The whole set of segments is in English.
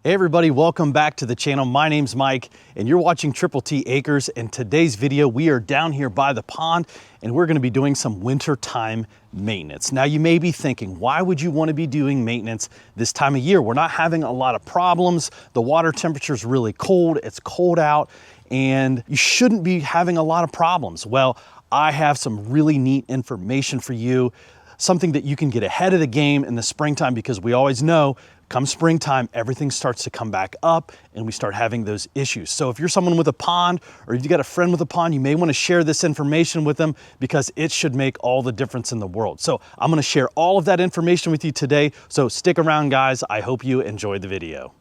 Hey everybody, welcome back to the channel. My name's Mike and you're watching Triple T Acres. In today's video, we are down here by the pond and we're gonna be doing some wintertime maintenance. Now you may be thinking, why would you wanna be doing maintenance this time of year? We're not having a lot of problems. The water temperature is really cold, it's cold out, and you shouldn't be having a lot of problems. Well, I have some really neat information for you, something that you can get ahead of the game in the springtime, because we always know come springtime, everything starts to come back up and we start having those issues. So if you're someone with a pond or if you got a friend with a pond, you may want to share this information with them because it should make all the difference in the world. So I'm going to share all of that information with you today. So stick around, guys. I hope you enjoyed the video.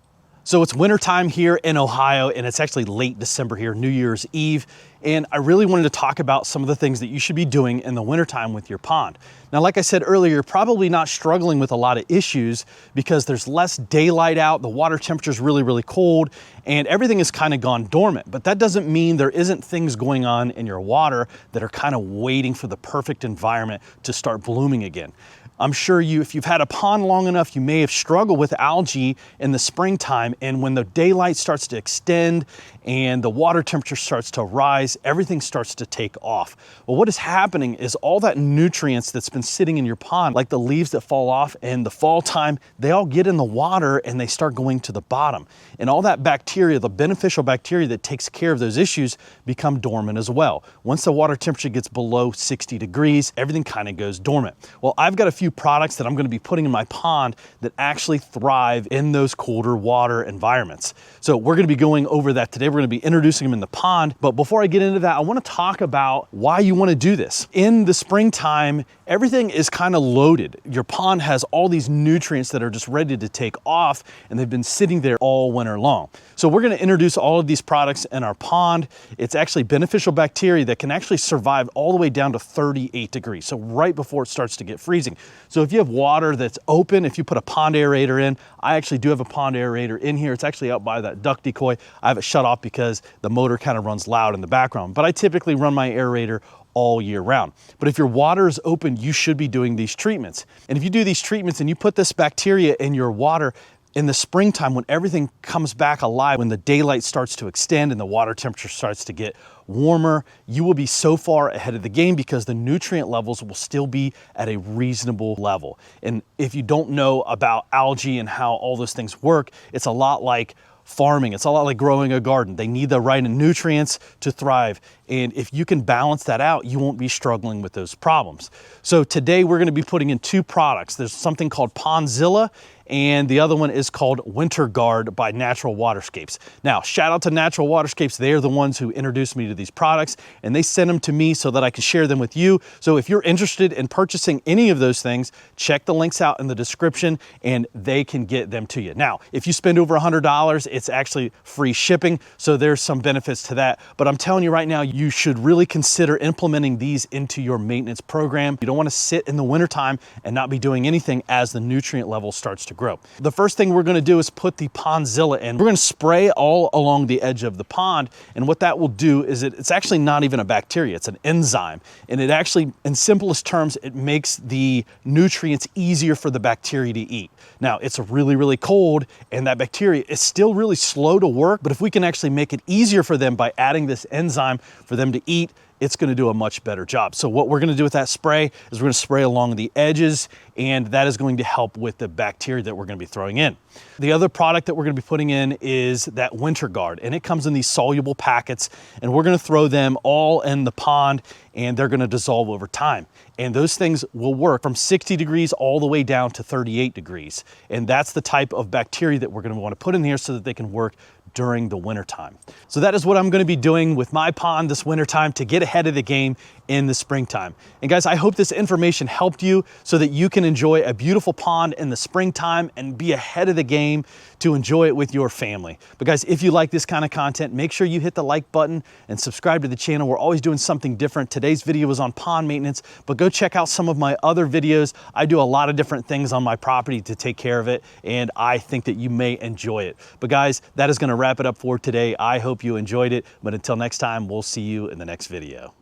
So it's wintertime here in Ohio, and it's actually late December here, New Year's Eve. And I really wanted to talk about some of the things that you should be doing in the wintertime with your pond. Now, like I said earlier, you're probably not struggling with a lot of issues because there's less daylight out, the water temperature is really, really cold, and everything has kind of gone dormant. But that doesn't mean there isn't things going on in your water that are kind of waiting for the perfect environment to start blooming again. I'm sure if you've had a pond long enough, you may have struggled with algae in the springtime, and when the daylight starts to extend and the water temperature starts to rise, everything starts to take off. Well, what is happening is all that nutrients that's been sitting in your pond, like the leaves that fall off in the fall time, they all get in the water and they start going to the bottom. And all that bacteria, the beneficial bacteria that takes care of those issues, become dormant as well. Once the water temperature gets below 60 degrees, everything kind of goes dormant. Well, I've got a few products that I'm going to be putting in my pond that actually thrive in those colder water environments. So we're going to be going over that today. We're going to be introducing them in the pond. But before I get into that, I want to talk about why you want to do this. In the springtime, everything is kind of loaded. Your pond has all these nutrients that are just ready to take off, and they've been sitting there all winter long. So we're going to introduce all of these products in our pond. It's actually beneficial bacteria that can actually survive all the way down to 38 degrees. So right before it starts to get freezing. So if you have water that's open, if you put a pond aerator in, I actually do have a pond aerator in here. It's actually out by that duct decoy. I have it shut off because the motor kind of runs loud in the background, but I typically run my aerator all year round. But if your water is open, you should be doing these treatments. And if you do these treatments and you put this bacteria in your water, in the springtime, when everything comes back alive, when the daylight starts to extend and the water temperature starts to get warmer, you will be so far ahead of the game because the nutrient levels will still be at a reasonable level. And if you don't know about algae and how all those things work, it's a lot like farming. It's a lot like growing a garden. They need the right nutrients to thrive. And if you can balance that out, you won't be struggling with those problems. So today we're going to be putting in two products. There's something called Pondzilla, and the other one is called Winter Guard by Natural Waterscapes. Now, shout out to Natural Waterscapes. They are the ones who introduced me to these products, and they sent them to me so that I can share them with you. So if you're interested in purchasing any of those things, check the links out in the description and they can get them to you. Now, if you spend over $100, it's actually free shipping. So there's some benefits to that. But I'm telling you right now, you should really consider implementing these into your maintenance program. You don't want to sit in the wintertime and not be doing anything as the nutrient level starts to grow. The first thing we're going to do is put the Pondzilla in. We're going to spray all along the edge of the pond, and what that will do is it's actually not even a bacteria, it's an enzyme. And it actually, in simplest terms, it makes the nutrients easier for the bacteria to eat. Now, it's really, really cold, and that bacteria is still really slow to work, but if we can actually make it easier for them by adding this enzyme for them to eat, it's going to do a much better job. So what we're going to do with that spray is we're going to spray along the edges, and that is going to help with the bacteria that we're going to be throwing in. The other product that we're going to be putting in is that Winter Guard, and it comes in these soluble packets, and we're going to throw them all in the pond, and they're going to dissolve over time. And those things will work from 60 degrees all the way down to 38 degrees. And that's the type of bacteria that we're going to want to put in here so that they can work during the wintertime. So that is what I'm going to be doing with my pond this wintertime to get ahead of the game in the springtime. And guys, I hope this information helped you so that you can enjoy a beautiful pond in the springtime and be ahead of the game to enjoy it with your family. But guys, if you like this kind of content, make sure you hit the like button and subscribe to the channel. We're always doing something different. Today's video was on pond maintenance, but go check out some of my other videos. I do a lot of different things on my property to take care of it, and I think that you may enjoy it. But guys, that is going to wrap it up for today. I hope you enjoyed it, but until next time, we'll see you in the next video.